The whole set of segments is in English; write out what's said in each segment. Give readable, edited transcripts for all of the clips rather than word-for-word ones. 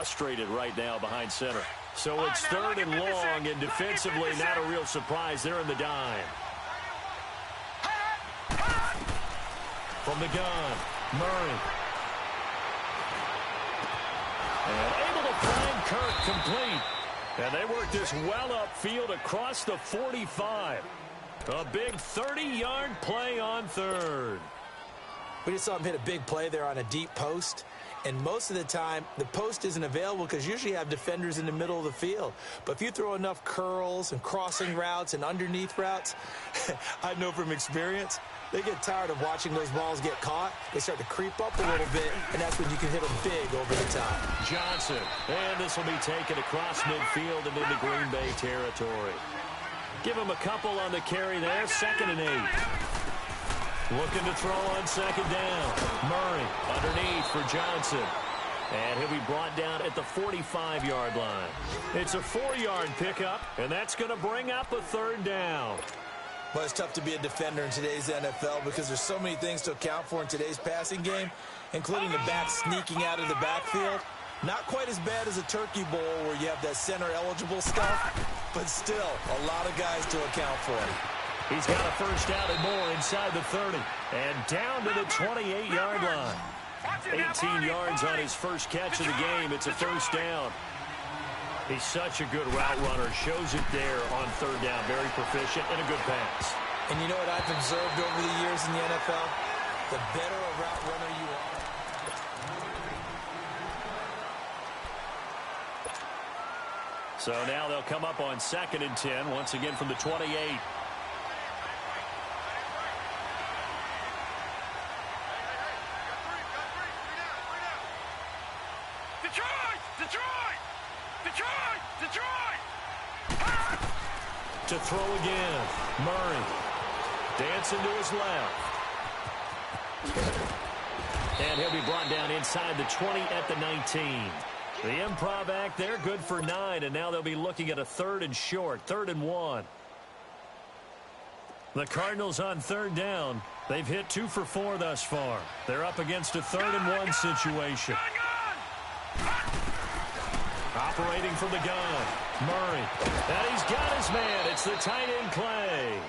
Frustrated right now behind center. So it's third and long, and defensively not a real surprise. They're in the dime. From the gun, Murray. And able to find Kirk complete. And they work this well upfield across the 45. A big 30-yard play on third. We just saw him hit a big play there on a deep post. And most of the time, the post isn't available because usually you have defenders in the middle of the field. But if you throw enough curls and crossing routes and underneath routes, I know from experience, they get tired of watching those balls get caught. They start to creep up a little bit, and that's when you can hit them big over the top. Johnson, and this will be taken across midfield and into Green Bay territory. Give him a couple on the carry there, 2nd and 8. Looking to throw on 2nd down. Murray underneath for Johnson. And he'll be brought down at the 45-yard line. It's a 4-yard pickup, and that's going to bring up a 3rd down. Well, it's tough to be a defender in today's NFL because there's so many things to account for in today's passing game, including the back sneaking out of the backfield. Not quite as bad as a turkey bowl where you have that center-eligible stuff, but still a lot of guys to account for. He's got a 1st down and more inside the 30. And down to the 28-yard line. 18 yards on his first catch of the game. It's a 1st down. He's such a good route runner. Shows it there on 3rd down. Very proficient and a good pass. And you know what I've observed over the years in the NFL? The better a route runner you are. So now they'll come up on 2nd and 10. Once again from the 28. To throw again. Murray. Dancing to his left. And he'll be brought down inside the 20 at the 19. The improv act there, good for 9. And now they'll be looking at a 3rd and short. 3rd and 1. The Cardinals on 3rd down. They've hit 2 for 4 thus far. They're up against a 3rd and 1 situation. Operating from the gun. Murray. And he's got his man. It's the tight end Clay.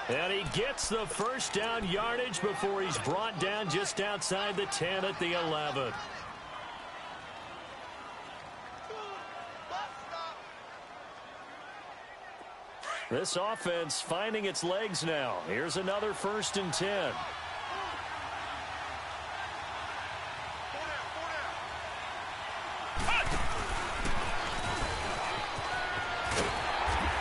And he gets the 1st down yardage before he's brought down just outside the 10 at the 11. This offense finding its legs now. Here's another 1st and 10.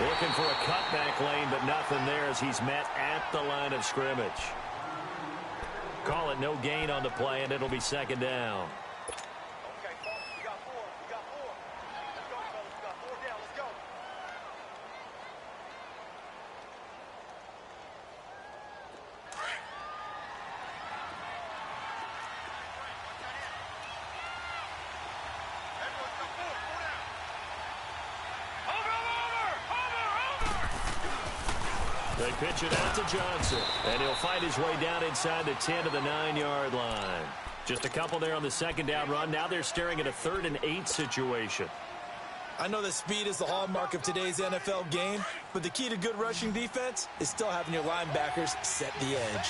Looking for a cutback lane, but nothing there as he's met at the line of scrimmage. Call it no gain on the play, and it'll be 2nd down. Okay, folks, we got 4. We got 4. Let's go, fellas. We got 4 down. Let's go. Everyone's got 4. 4 down. They pitch it out to Johnson, and he'll fight his way down inside the 10 to the 9-yard line. Just a couple there on the 2nd down run. Now they're staring at a 3rd and 8 situation. I know that speed is the hallmark of today's NFL game, but the key to good rushing defense is still having your linebackers set the edge.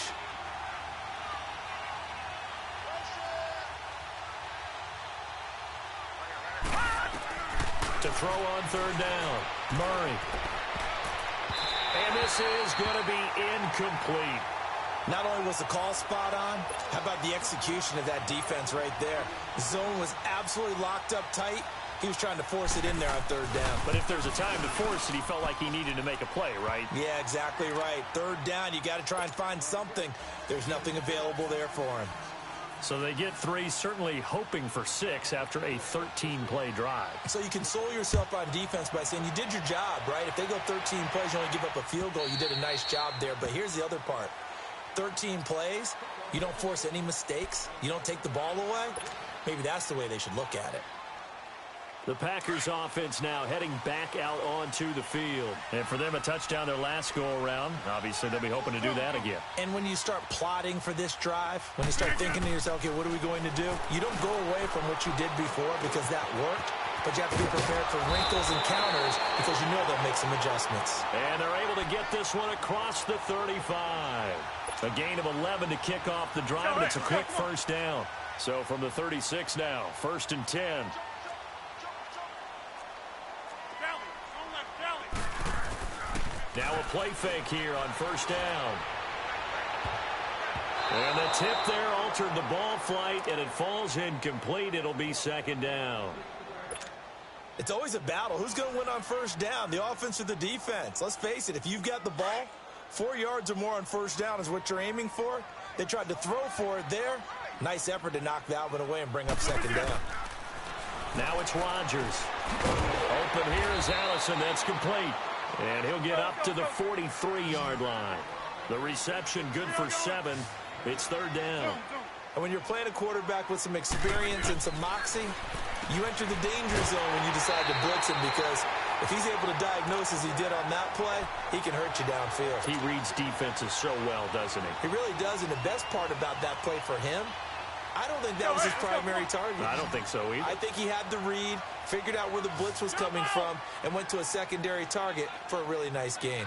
To throw on 3rd down, Murray. And this is going to be incomplete. Not only was the call spot on, how about the execution of that defense right there? The zone was absolutely locked up tight. He was trying to force it in there on 3rd down. But if there's a time to force it, he felt like he needed to make a play, right? Yeah, exactly right. 3rd down, you got to try and find something. There's nothing available there for him. So they get 3, certainly hoping for 6 after a 13-play drive. So you console yourself on defense by saying you did your job, right? If they go 13 plays, you only give up a field goal, you did a nice job there. But here's the other part. 13 plays, you don't force any mistakes, you don't take the ball away. Maybe that's the way they should look at it. The Packers offense now heading back out onto the field. And for them, a touchdown their last go-around. Obviously, they'll be hoping to do that again. And when you start plotting for this drive, when you start thinking to yourself, okay, what are we going to do? You don't go away from what you did before because that worked, but you have to be prepared for wrinkles and counters because you know they'll make some adjustments. And they're able to get this one across the 35. A gain of 11 to kick off the drive, and it's a quick first down. So from the 36 now, 1st and 10. Now a play fake here on 1st down. And the tip there altered the ball flight, and it falls incomplete. It'll be 2nd down. It's always a battle. Who's going to win on 1st down, the offense or the defense? Let's face it, if you've got the ball, 4 yards or more on 1st down is what you're aiming for. They tried to throw for it there. Nice effort to knock that one away and bring up 2nd down. Now it's Rodgers. Open here is Allison. That's complete. And he'll get up to the 43-yard line. The reception good for 7. It's 3rd down. And when you're playing a quarterback with some experience and some moxie, you enter the danger zone when you decide to blitz him because if he's able to diagnose as he did on that play, he can hurt you downfield. He reads defenses so well, doesn't he? He really does, and the best part about that play for him, I don't think that was his primary target. I don't think so either. I think he had the read, figured out where the blitz was coming from, and went to a secondary target for a really nice gain.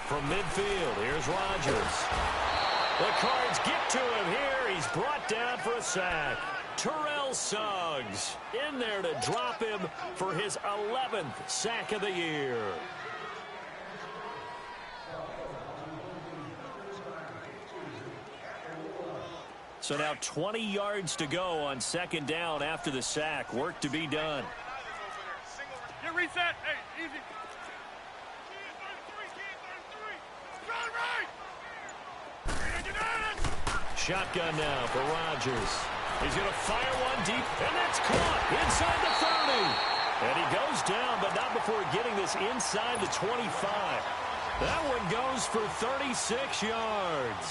From midfield, here's Rodgers. The Cards get to him here. He's brought down for a sack. Terrell Suggs in there to drop him for his 11th sack of the year. So now 20 yards to go on 2nd down after the sack. Work to be done. Get reset. Hey, easy. Shotgun now for Rodgers. He's going to fire one deep, and that's caught inside the 30. And he goes down, but not before getting this inside the 25. That one goes for 36 yards.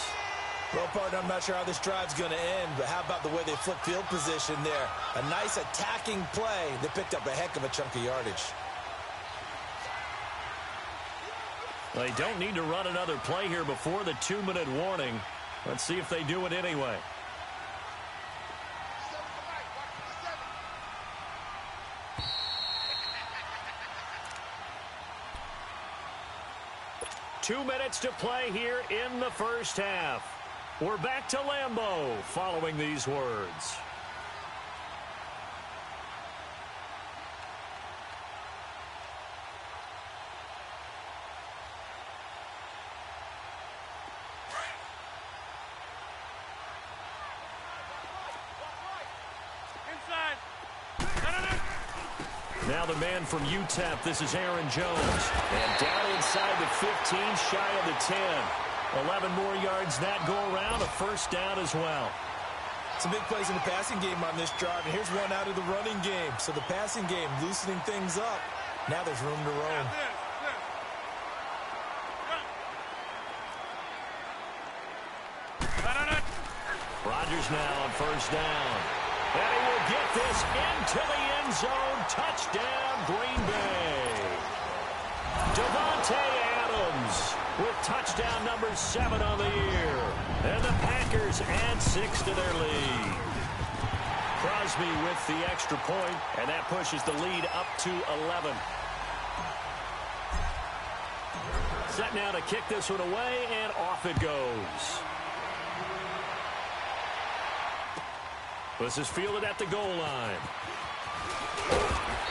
Well, partner, I'm not sure how this drive's going to end, but how about the way they flip field position there? A nice attacking play that picked up a heck of a chunk of yardage. They don't need to run another play here before the 2-minute warning. Let's see if they do it anyway. Two minutes to play here in the first half. We're back to Lambeau following these words. Now the man from UTEP, this is Aaron Jones. And down inside the 15, shy of the 10. 11 more yards that go around, a 1st down as well. Some big plays in the passing game on this drive, and here's one out of the running game. So the passing game loosening things up. Now there's room to roam. Rodgers now on 1st down. And he will get this into the end zone. Touchdown, Green Bay. Devontae Adams with touchdown number 7 on the year. And the Packers add 6 to their lead. Crosby with the extra point, and that pushes the lead up to 11. Set now to kick this one away, and off it goes. This is fielded at the goal line.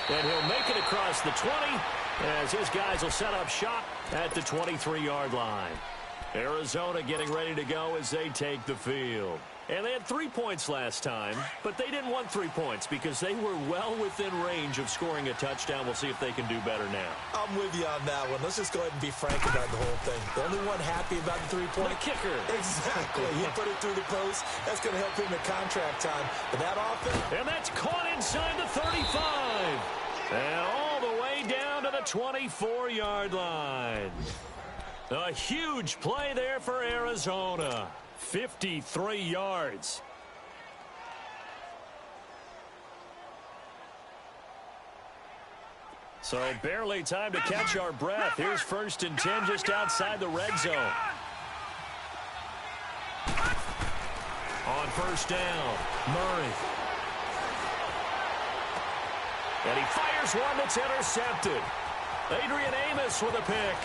And he'll make it across the 20 as his guys will set up shop at the 23-yard line. Arizona getting ready to go as they take the field. And they had 3 points last time, but they didn't want 3 points because they were well within range of scoring a touchdown. We'll see if they can do better now. I'm with you on that one. Let's just go ahead and be frank about the whole thing. The only one happy about the 3-point. The kicker. Exactly. He put it through the post. That's going to help him at contract time. But that offense. And that's caught inside the 35. And all the way down to the 24-yard line. A huge play there for Arizona. 53 yards. So barely time to catch our breath. Here's 1st and 10 just outside the red zone. On 1st down, Murray. And he fires one that's intercepted. Adrian Amos with a pick.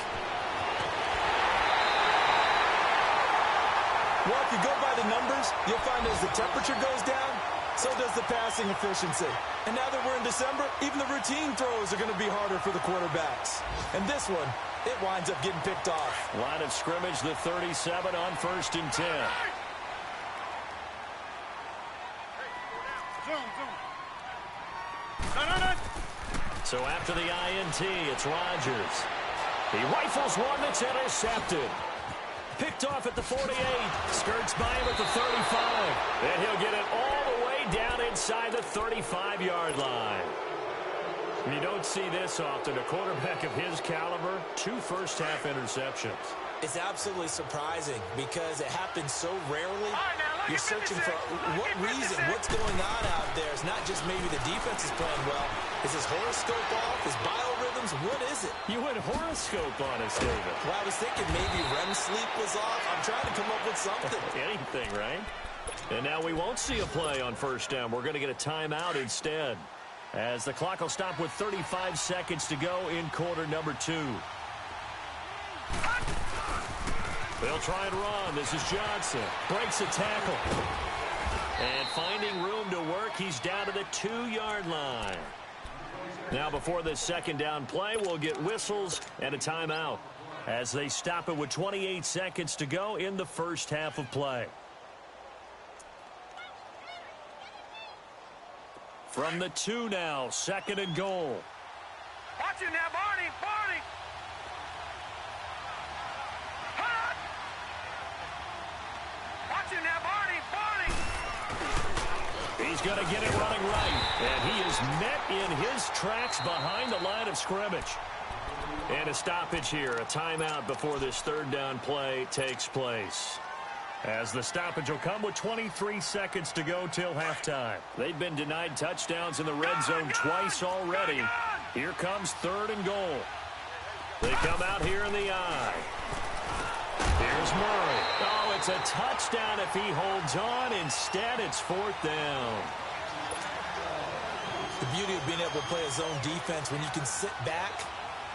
Well, if you go by the numbers, you'll find as the temperature goes down, so does the passing efficiency. And now that we're in December, even the routine throws are going to be harder for the quarterbacks. And this one, it winds up getting picked off. Line of scrimmage, the 37 on 1st and 10. So after the INT, it's Rodgers. He rifles one that's intercepted. Picked off at the 48. Skirts by him at the 35. And he'll get it all the way down inside the 35-yard line. You don't see this often. A quarterback of his caliber, 2 first-half interceptions. It's absolutely surprising because it happens so rarely. You're searching for what reason, what's going on out there. It's not just maybe the defense is playing well. Is his horoscope off? His biorhythms? What is it? You went horoscope on us, David. Well, I was thinking maybe REM sleep was off. I'm trying to come up with something. Anything, right? And now we won't see a play on 1st down. We're going to get a timeout instead, as the clock will stop with 35 seconds to go in quarter number 2. They'll try and run. This is Johnson. Breaks a tackle. And finding room to work, he's down to the 2-yard line. Now before this 2nd down play, we'll get whistles and a timeout as they stop it with 28 seconds to go in the first half of play. From the 2 now, 2nd and goal. Watch it now, Barney. Barney. Hot. Watch it now, Barney. Barney. He's going to get it running right. And he is met in his tracks behind the line of scrimmage. And a stoppage here, a timeout before this 3rd down play takes place. As the stoppage will come with 23 seconds to go till halftime. They've been denied touchdowns in the red zone twice already. Here comes 3rd and goal. They come out here in the eye. Here's Murray. Oh, it's a touchdown if he holds on. Instead, it's 4th down. The beauty of being able to play a zone defense when you can sit back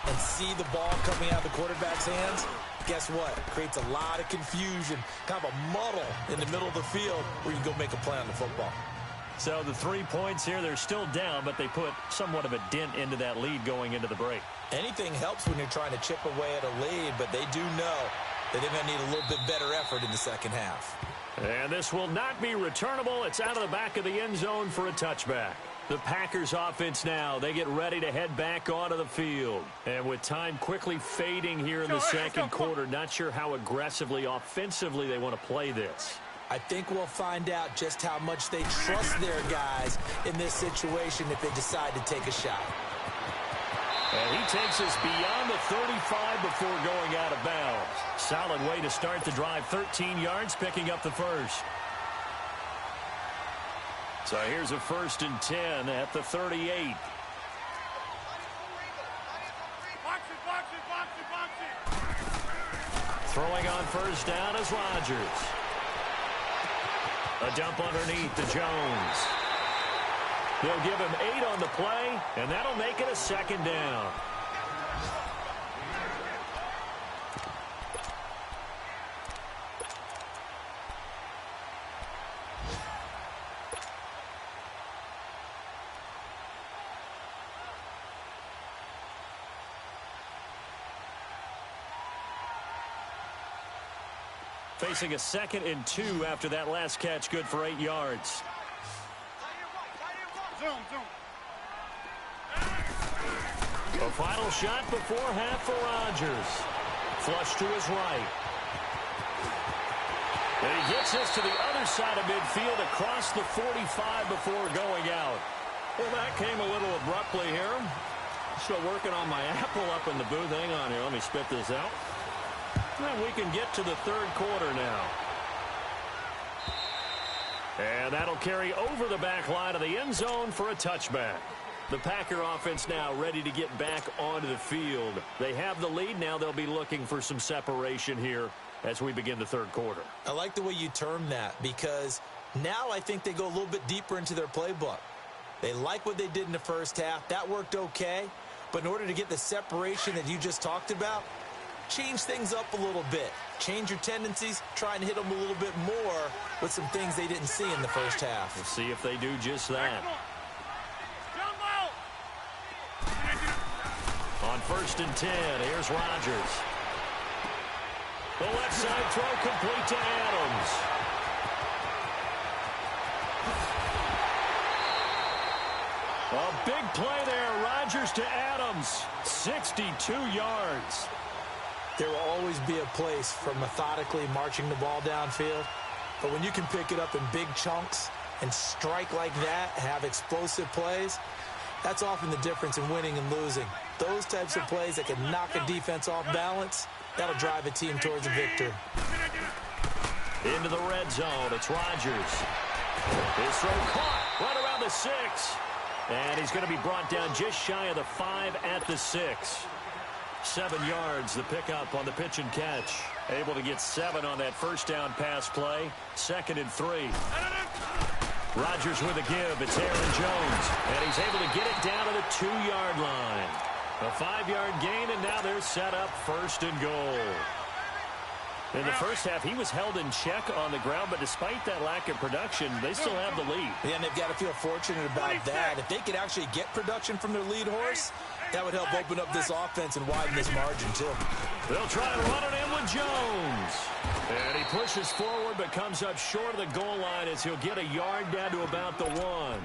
and see the ball coming out of the quarterback's hands, guess what? It creates a lot of confusion, kind of a muddle in the middle of the field where you can go make a play on the football. So the 3 points here, they're still down, but they put somewhat of a dent into that lead going into the break. Anything helps when you're trying to chip away at a lead, but they do know that they're going to need a little bit better effort in the 2nd half. And this will not be returnable. It's out of the back of the end zone for a touchback. The Packers offense now, they get ready to head back onto the field. And with time quickly fading here in the 2nd quarter, not sure how aggressively, offensively they want to play this. I think we'll find out just how much they trust their guys in this situation if they decide to take a shot. And he takes us beyond the 35 before going out of bounds. Solid way to start the drive, 13 yards, picking up the first. So here's a 1st and 10 at the 38. Throwing on 1st down is Rodgers. A dump underneath to Jones. They'll give him 8 on the play, and that'll make it a 2nd down. Facing a 2nd and 2 after that last catch, good for 8 yards. A final shot before half for Rodgers. Flush to his right. And he gets us to the other side of midfield across the 45 before going out. Well, that came a little abruptly here. Still working on my apple up in the booth. Hang on here. Let me spit this out. And we can get to the 3rd quarter now. And that'll carry over the back line of the end zone for a touchback. The Packer offense now ready to get back onto the field. They have the lead. Now they'll be looking for some separation here as we begin the third quarter. I like the way you term that because now I think they go a little bit deeper into their playbook. They like what they did in the first half. That worked okay. But in order to get the separation that you just talked about, change things up a little bit. Change your tendencies. Try and hit them a little bit more with some things they didn't see in the first half. We'll see if they do just that. On 1st and 10, here's Rodgers. The left side throw complete to Adams. A big play there. Rodgers to Adams. 62 yards. There will always be a place for methodically marching the ball downfield. But when you can pick it up in big chunks and strike like that, have explosive plays, that's often the difference in winning and losing. Those types of plays that can knock a defense off balance, that'll drive a team towards a victory. Into the red zone, it's Rodgers. His throw caught right around the 6. And he's going to be brought down just shy of the 5 at the 6. 7 yards, the pickup on the pitch and catch. Able to get 7 on that first down pass play. 2nd and 3. Rodgers with a give. It's Aaron Jones. And he's able to get it down to the 2-yard line. A 5-yard gain, and now they're set up 1st and goal. In the first half, he was held in check on the ground, but despite that lack of production, they still have the lead. Yeah, and they've got to feel fortunate about that. If they could actually get production from their lead horse, that would help open up this offense and widen this margin, too. They'll try to run it in with Jones. And he pushes forward, but comes up short of the goal line as he'll get a yard down to about the 1.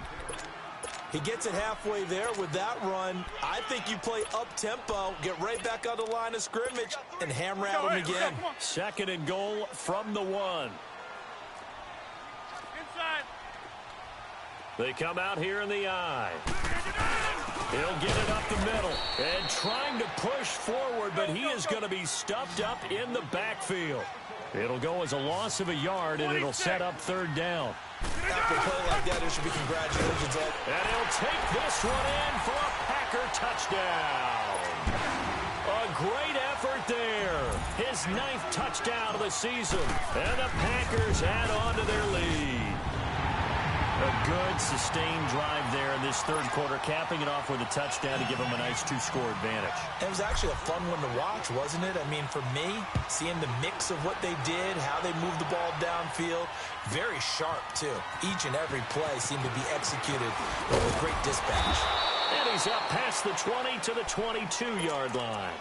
He gets it halfway there with that run. I think you play up-tempo, get right back on the line of scrimmage, and hammer at him again. 2nd and goal from the 1. Inside. They come out here in the eye. He'll get it up the middle and trying to push forward, but he is going to be stuffed up in the backfield. It'll go as a loss of a yard, and it'll set up 3rd down. After a play like that, there should be congratulations, Ed. And he'll take this one in for a Packer touchdown. A great effort there. His 9th touchdown of the season. And the Packers add on to their lead. A good, sustained drive there in this 3rd quarter, capping it off with a touchdown to give them a nice 2-score advantage. It was actually a fun one to watch, wasn't it? I mean, for me, seeing the mix of what they did, how they moved the ball downfield, very sharp, too. Each and every play seemed to be executed with great dispatch. And he's up past the 20 to the 22-yard line.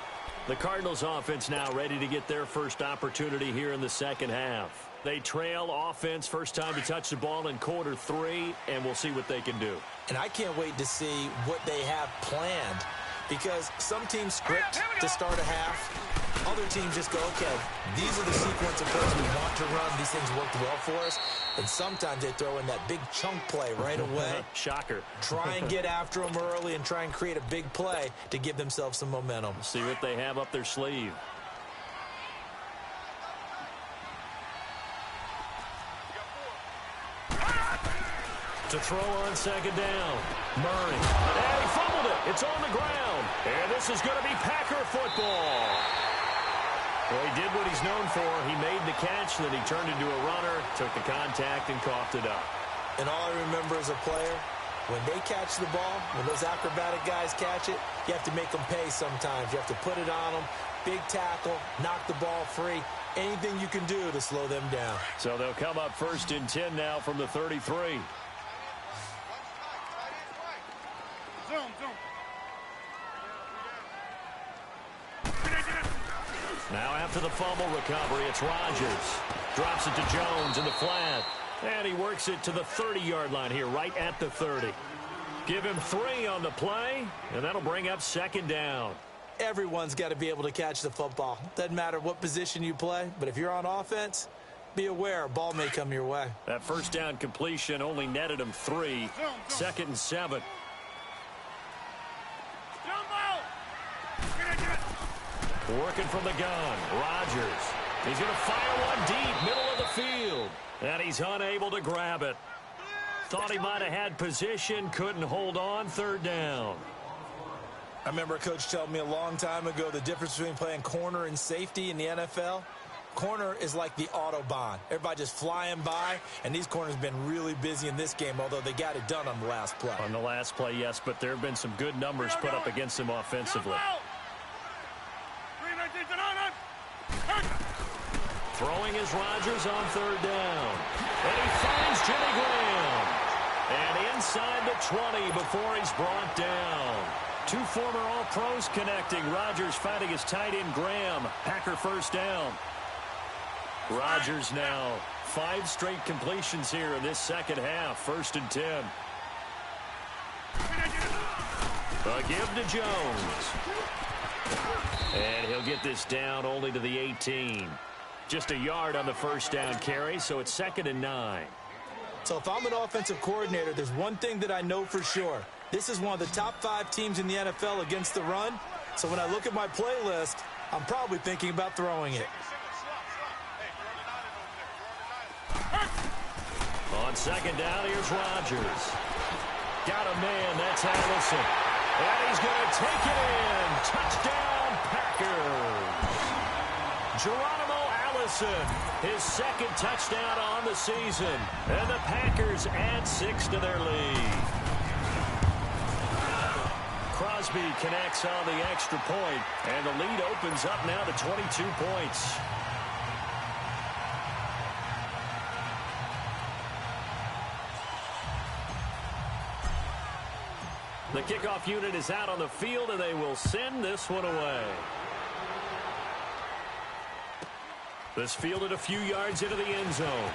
The Cardinals offense now ready to get their first opportunity here in the 2nd half. They trail offense, first time to touch the ball in quarter 3, and we'll see what they can do. And I can't wait to see what they have planned, because some teams script to start a half. Other teams just go, okay, these are the sequence of plays we want to run. These things worked well for us. And sometimes they throw in that big chunk play right away. Shocker. Try and get after them early and try and create a big play to give themselves some momentum. See what they have up their sleeve. To throw on 2nd down. Murray. And he fumbled it. It's on the ground. And this is going to be Packer football. Well, he did what he's known for. He made the catch, then he turned into a runner, took the contact, and coughed it up. And all I remember as a player, when they catch the ball, when those acrobatic guys catch it, you have to make them pay sometimes. You have to put it on them. Big tackle, knock the ball free. Anything you can do to slow them down. So they'll come up 1st and 10 now from the 33. Zoom, zoom. Now after the fumble recovery, it's Rodgers. Drops it to Jones in the flat. And he works it to the 30-yard line here, right at the 30. Give him 3 on the play, and that'll bring up 2nd down. Everyone's got to be able to catch the football. Doesn't matter what position you play, but if you're on offense, be aware a ball may come your way. That first down completion only netted him 3. 2nd and 7. Working from the gun, Rodgers. He's going to fire one deep, middle of the field. And he's unable to grab it. Thought he might have had position, couldn't hold on, third down. I remember a coach telling me a long time ago the difference between playing corner and safety in the NFL. Corner is like the Autobahn. Everybody just flying by, and these corners have been really busy in this game, although they got it done on the last play. On the last play, yes, but there have been some good numbers put up against him offensively. Throwing is Rodgers on third down. And he finds Jimmy Graham. And inside the 20 before he's brought down. Two former All-Pros connecting. Rodgers finding his tight end Graham. Packer first down. Rodgers now 5 straight completions here in this second half. 1st and 10. A give to Jones. And he'll get this down only to the 18. Just a yard on the first down carry, so it's 2nd and 9. So if I'm an offensive coordinator, there's one thing that I know for sure. This is one of the top 5 teams in the NFL against the run. So when I look at my playlist, I'm probably thinking about throwing it. On 2nd down, here's Rodgers. Got a man, that's Allison. And he's going to take it in. Touchdown, Packers. Geronimo Allison, his 2nd touchdown on the season. And the Packers add 6 to their lead. Crosby connects on the extra point, and the lead opens up now to 22 points. The kickoff unit is out on the field, and they will send this one away. This fielded a few yards into the end zone.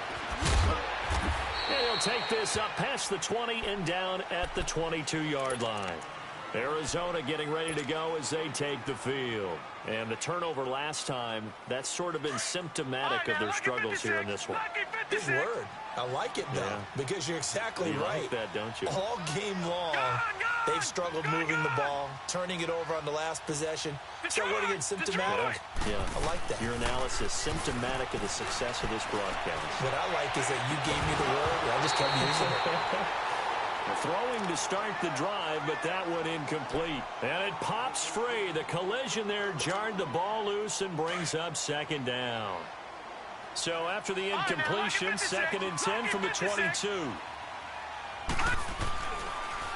And he'll take this up past the 20 and down at the 22-yard line. Arizona getting ready to go as they take the field. And the turnover last time, that's sort of been symptomatic of their struggles here in this one. Good word. I like it, though, because you're exactly right. You like that, don't you? All game long, they've struggled moving the ball, turning it over on the last possession. So what again, symptomatic? Yeah. I like that. Your analysis, symptomatic of the success of this broadcast. What I like is that you gave me the word, and I just kept using it. Throwing to start the drive, but that one incomplete. And it pops free. The collision there jarred the ball loose and brings up 2nd down. So after the incompletion, 2nd and 10 from the 22.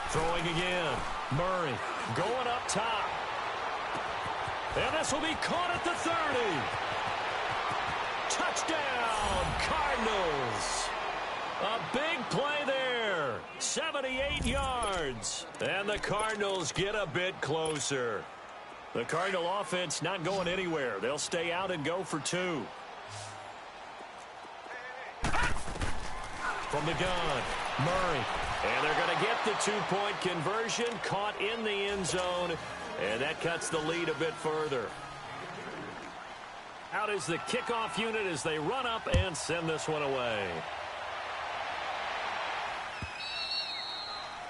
Throwing again. Murray going up top. And this will be caught at the 30. Touchdown, Cardinals. A big play there. 78 yards. And the Cardinals get a bit closer. The Cardinal offense not going anywhere. They'll stay out and go for 2. From the gun, Murray. And they're going to get the 2-point conversion, caught in the end zone, and that cuts the lead a bit further. Out is the kickoff unit as they run up and send this one away.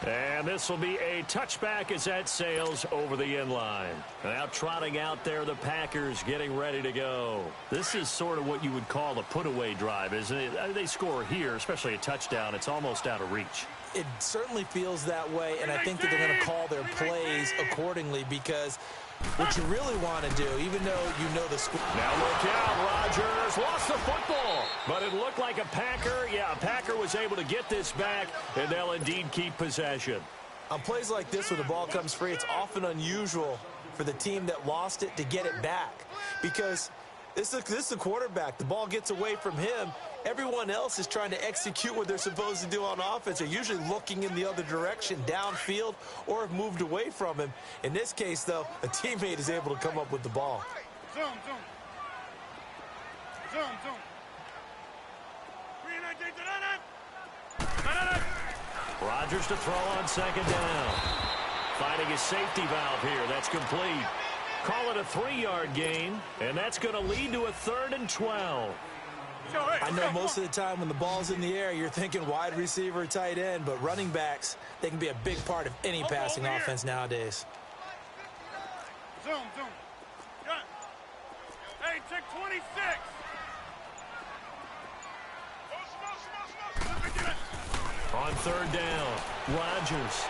And this will be a touchback as that sails over the end line. Now trotting out there, the Packers getting ready to go. This is sort of what you would call a put-away drive, isn't it? They score here, especially a touchdown. It's almost out of reach. It certainly feels that way, and I think that they're going to call their plays accordingly because what you really want to do, even though you know the score. Now look out, Rodgers lost the football, but it looked like a Packer. Yeah, a Packer was able to get this back, and they'll indeed keep possession. On plays like this where the ball comes free, it's often unusual for the team that lost it to get it back because this is the quarterback. The ball gets away from him. Everyone else is trying to execute what they're supposed to do on offense. They're usually looking in the other direction, downfield, or have moved away from him. In this case, though, a teammate is able to come up with the ball. Zoom, zoom. Zoom, zoom. Rodgers to throw on 2nd down. Finding his safety valve here. That's complete. Call it a 3-yard gain, and that's going to lead to a 3rd and 12. I know most of the time when the ball's in the air, you're thinking wide receiver, tight end, but running backs, they can be a big part of any passing offense nowadays. Zoom, zoom. Got. Hey, check 26. On third down, Rodgers.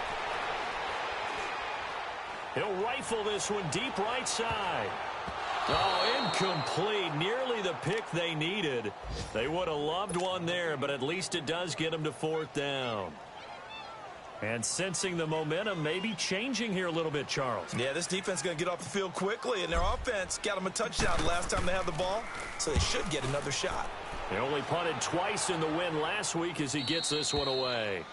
He'll rifle this one deep right side. Oh, incomplete. Nearly the pick they needed. They would have loved one there, but at least it does get them to fourth down. And sensing the momentum maybe changing here a little bit, Charles. Yeah, this defense is going to get off the field quickly, and their offense got them a touchdown last time they had the ball, so they should get another shot. They only punted twice in the win last week as he gets this one away.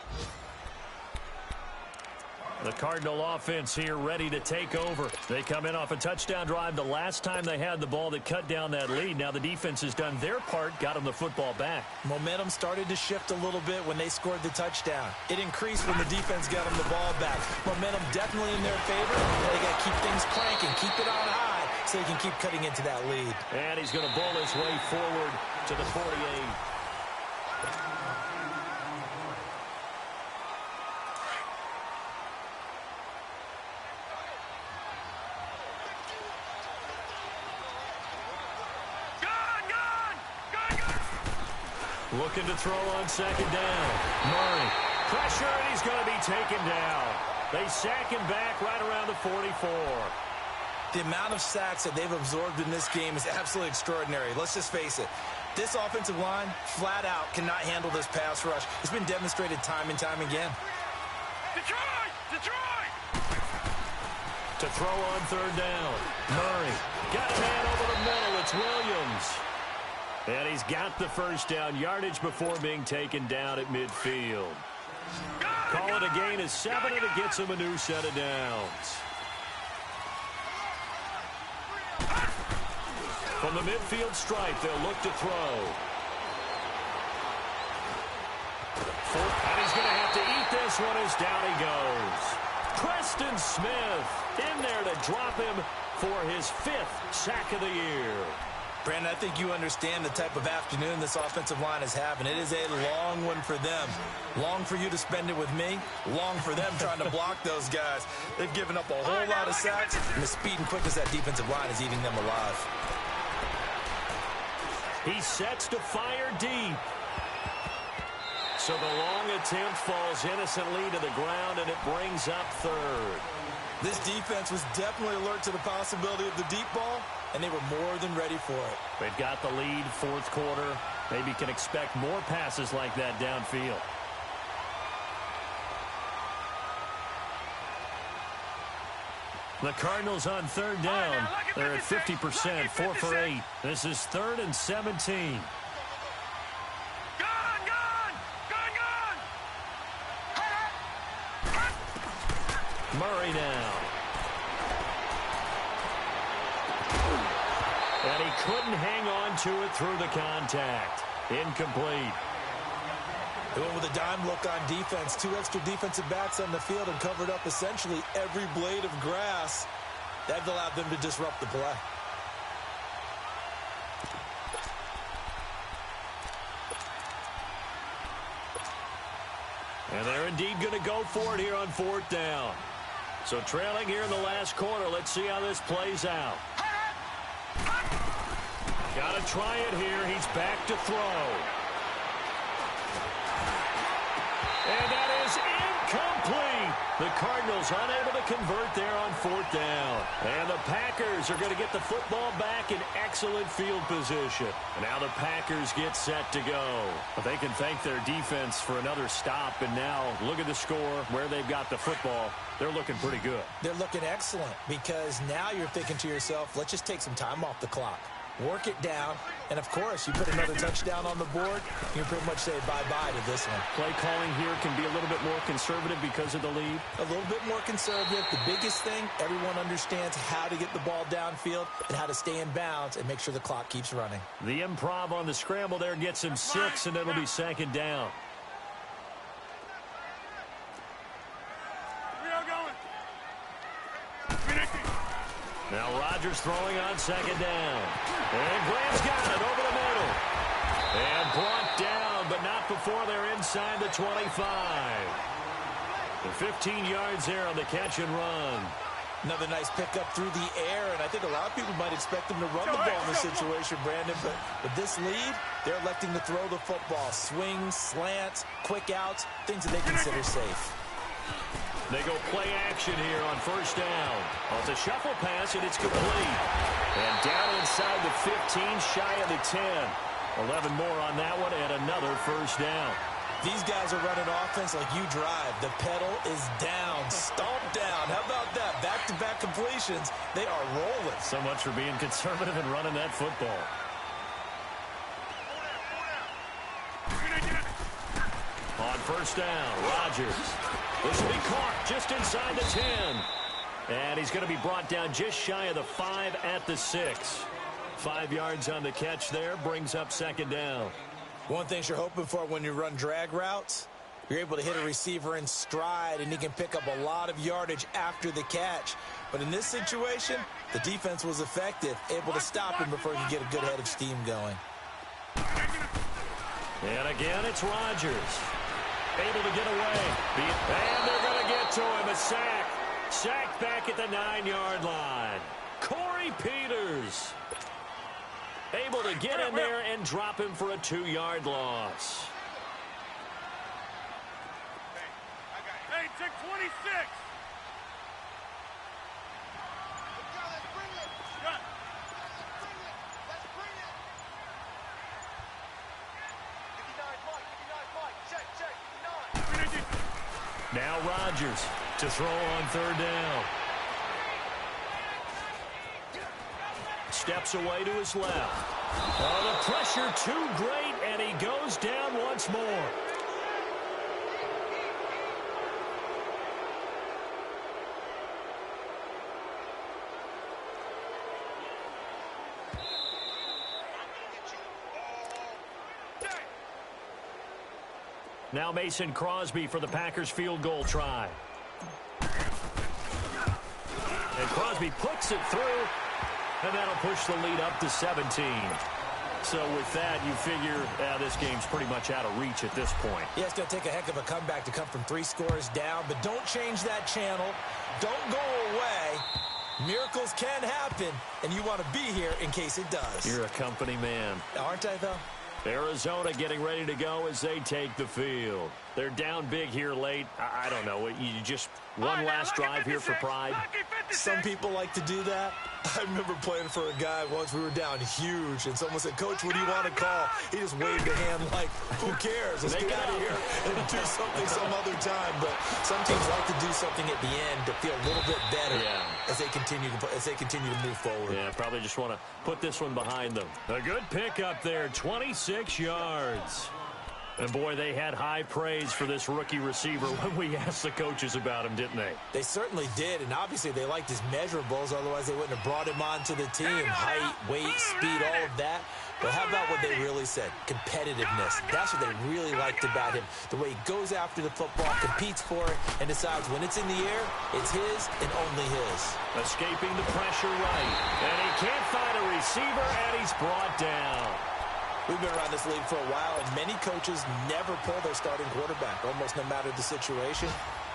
The Cardinal offense here ready to take over. They come in off a touchdown drive the last time they had the ball that cut down that lead. Now the defense has done their part, got them the football back. Momentum started to shift a little bit when they scored the touchdown. It increased when the defense got them the ball back. Momentum definitely in their favor. They got to keep things cranking, keep it on high so they can keep cutting into that lead. And he's going to bowl his way forward to the 48. Looking to throw on second down. Murray. Pressure, and he's going to be taken down. They sack him back right around the 44. The amount of sacks that they've absorbed in this game is absolutely extraordinary. Let's just face it. This offensive line, flat out, cannot handle this pass rush. It's been demonstrated time and time again. Detroit! Detroit! To throw on third down. Murray. Got a man over the middle. It's Williams. And he's got the first down, yardage before being taken down at midfield. Call it a gain of 7, and it gets him a new set of downs. From the midfield stripe, they'll look to throw. And he's going to have to eat this one as down he goes. Preston Smith in there to drop him for his 5th sack of the year. Brandon, I think you understand the type of afternoon this offensive line is having. It is a long one for them. Long for you to spend it with me. Long for them trying to block those guys. They've given up a whole lot of sacks, and the speed and quickness of that defensive line is eating them alive. He sets to fire deep. So the long attempt falls innocently to the ground, and it brings up third. This defense was definitely alert to the possibility of the deep ball, and they were more than ready for it. They've got the lead, fourth quarter. Maybe can expect more passes like that downfield. The Cardinals on third down. They're at 50%, 4 for 8. This is 3rd and 17. Murray now. And he couldn't hang on to it through the contact. Incomplete. They went with a dime look on defense. 2 extra defensive backs on the field and covered up essentially every blade of grass. That allowed them to disrupt the play. And they're indeed going to go for it here on 4th down. So trailing here in the last quarter. Let's see how this plays out. Got to try it here. He's back to throw. And that is incomplete. The Cardinals unable to convert there on 4th down. And the Packers are going to get the football back in excellent field position. And now the Packers get set to go. But they can thank their defense for another stop. And now look at the score, where they've got the football. They're looking pretty good. They're looking excellent because now you're thinking to yourself, let's just take some time off the clock. Work it down, and of course, you put another touchdown on the board, you can pretty much say bye-bye to this one. Play calling here can be a little bit more conservative because of the lead. A little bit more conservative. The biggest thing, everyone understands how to get the ball downfield and how to stay in bounds and make sure the clock keeps running. The improv on the scramble there gets him 6, and it'll be 2nd down. Now Rodgers throwing on 2nd down. And Graham's got it over the middle. And brought down, but not before they're inside the 25. The 15 yards there on the catch and run. Another nice pickup through the air, and I think a lot of people might expect him to run the ball in this situation, Brandon, but with this lead, they're electing to throw the football. Swings, slants, quick outs, things that they consider safe. They go play action here on first down. Well, it's a shuffle pass, and it's complete. And down inside the 15, shy of the 10. 11 more on that one, and another first down. These guys are running offense like you drive. The pedal is down, stomp down. How about that? Back-to-back completions. They are rolling. So much for being conservative and running that football. On first down, Rodgers. This will be caught just inside the 10. And he's going to be brought down just shy of the 5 at the 6. 5 yards on the catch there, brings up second down. One thing you're hoping for when you run drag routes, you're able to hit a receiver in stride, and he can pick up a lot of yardage after the catch. But in this situation, the defense was effective, able to stop him before he could get a good head of steam going. And again, it's Rodgers. Able to get away. And they're going to get to him. A sack. Sacked back at the 9-yard line. Corey Peters. Able to get in there and drop him for a 2-yard loss. Hey, check 26. Now Rodgers to throw on third down. Steps away to his left. Oh, the pressure too great, and he goes down once more. Now Mason Crosby for the Packers field goal try. And Crosby puts it through, and that'll push the lead up to 17. So with that, you figure this game's pretty much out of reach at this point. Yeah, it's going to take a heck of a comeback to come from 3 scores down, but don't change that channel. Don't go away. Miracles can happen, and you want to be here in case it does. You're a company man. Aren't I, though? Arizona getting ready to go as they take the field. They're down big here late. I don't know. You just one last drive here for pride. Some people like to do that. I remember playing for a guy once. We were down huge, and someone said, "Coach, what do you want to call?" He just waved a hand like, "Who cares? Let's get out of here and do something some other time." But some teams like to do something at the end to feel a little bit better as they continue to move forward. Yeah, probably just want to put this one behind them. A good pickup there, 26 yards. And, boy, they had high praise for this rookie receiver when we asked the coaches about him, didn't they? They certainly did, and obviously they liked his measurables. Otherwise, they wouldn't have brought him onto the team. Height, weight, speed, all of that. But how about what they really said? Competitiveness. That's what they really liked about him. The way he goes after the football, competes for it, and decides when it's in the air, it's his and only his. Escaping the pressure right. And he can't find a receiver, and he's brought down. We've been around this league for a while, and many coaches never pull their starting quarterback, almost no matter the situation.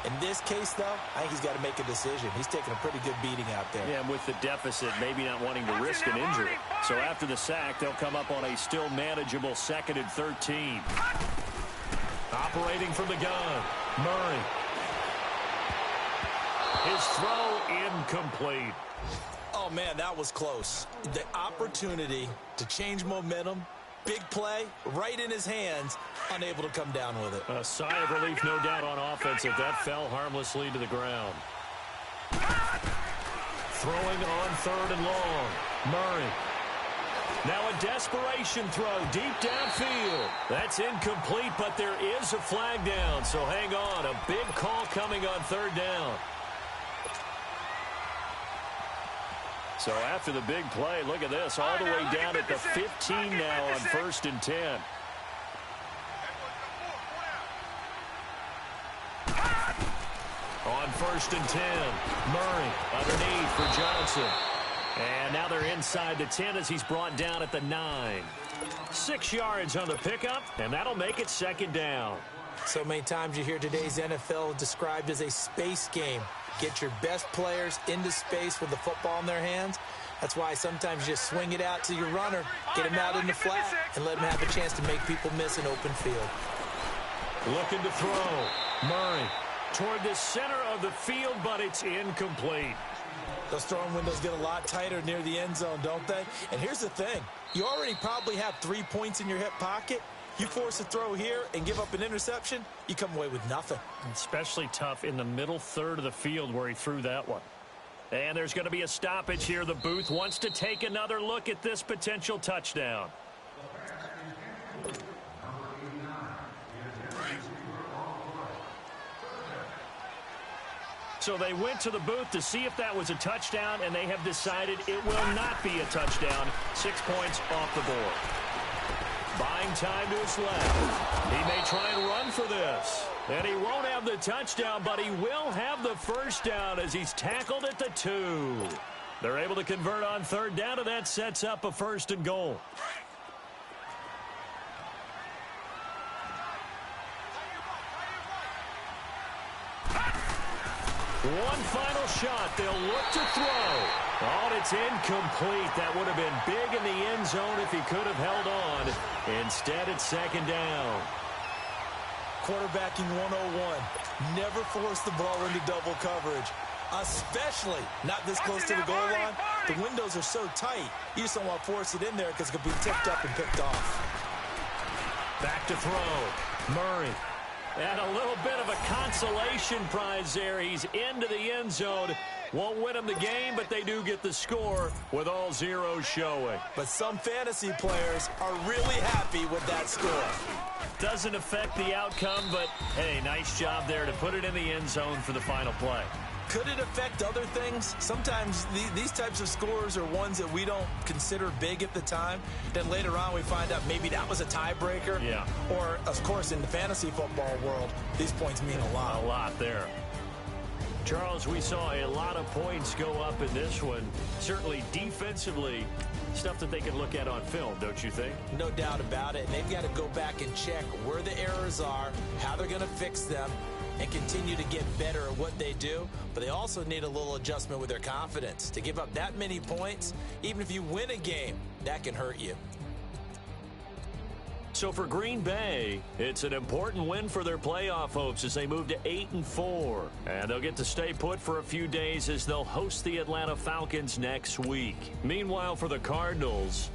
In this case, though, I think he's got to make a decision. He's taking a pretty good beating out there. Yeah, with the deficit, maybe not wanting to risk an injury. So after the sack, they'll come up on a still manageable 2nd and 13. Operating from the gun, Murray. His throw incomplete. Oh, man, that was close. The opportunity to change momentum, big play, right in his hands, unable to come down with it. A sigh of relief, no doubt, on offense if that fell harmlessly to the ground. Throwing on 3rd and long. Murray. Now a desperation throw deep downfield. That's incomplete, but there is a flag down, so hang on. A big call coming on 3rd down. So after the big play, look at this, all the way down at the 15 now on 1st and 10. On 1st and 10, Murray underneath for Johnson. And now they're inside the 10 as he's brought down at the 9. 6 yards on the pickup, and that'll make it 2nd down. So many times you hear today's NFL described as a space game. get your best players into space with the football in their hands. That's why sometimes you just swing it out to your runner, get him out in the flat, and let him have a chance to make people miss an open field. Looking to throw. Murray toward the center of the field, but it's incomplete. Those throwing windows get a lot tighter near the end zone, don't they? And here's the thing. You already probably have 3 points in your hip pocket. You force a throw here and give up an interception, you come away with nothing. Especially tough in the middle third of the field where he threw that one. And there's going to be a stoppage here. The booth wants to take another look at this potential touchdown. So they went to the booth to see if that was a touchdown, and they have decided it will not be a touchdown. 6 points off the board. Buying time to his left. He may try and run for this. And he won't have the touchdown, but he will have the first down as he's tackled at the 2. They're able to convert on third down, and that sets up a 1st and goal. One final shot. They'll look to throw. Oh, and it's incomplete. That would have been big in the end zone if he could have held on. Instead, it's 2nd down. Quarterbacking 101. Never force the ball into double coverage, especially not this close to the goal line. The windows are so tight, you just don't want to force it in there because it could be tipped up and picked off. Back to throw. Murray. And a little bit of a consolation prize there. He's into the end zone. Won't win them the game, but they do get the score with all zeros showing. But some fantasy players are really happy with that score. Doesn't affect the outcome, but, hey, nice job there to put it in the end zone for the final play. Could it affect other things? Sometimes these types of scores are ones that we don't consider big at the time. Then later on we find out maybe that was a tiebreaker. Yeah. Or, of course, in the fantasy football world, these points mean a lot. A lot there. Charles, we saw a lot of points go up in this one. Certainly defensively, stuff that they can look at on film, don't you think? No doubt about it. And they've got to go back and check where the errors are, how they're going to fix them, and continue to get better at what they do. But they also need a little adjustment with their confidence. To give up that many points, even if you win a game, that can hurt you. So for Green Bay, it's an important win for their playoff hopes as they move to 8-4. And they'll get to stay put for a few days as they'll host the Atlanta Falcons next week. Meanwhile, for the Cardinals,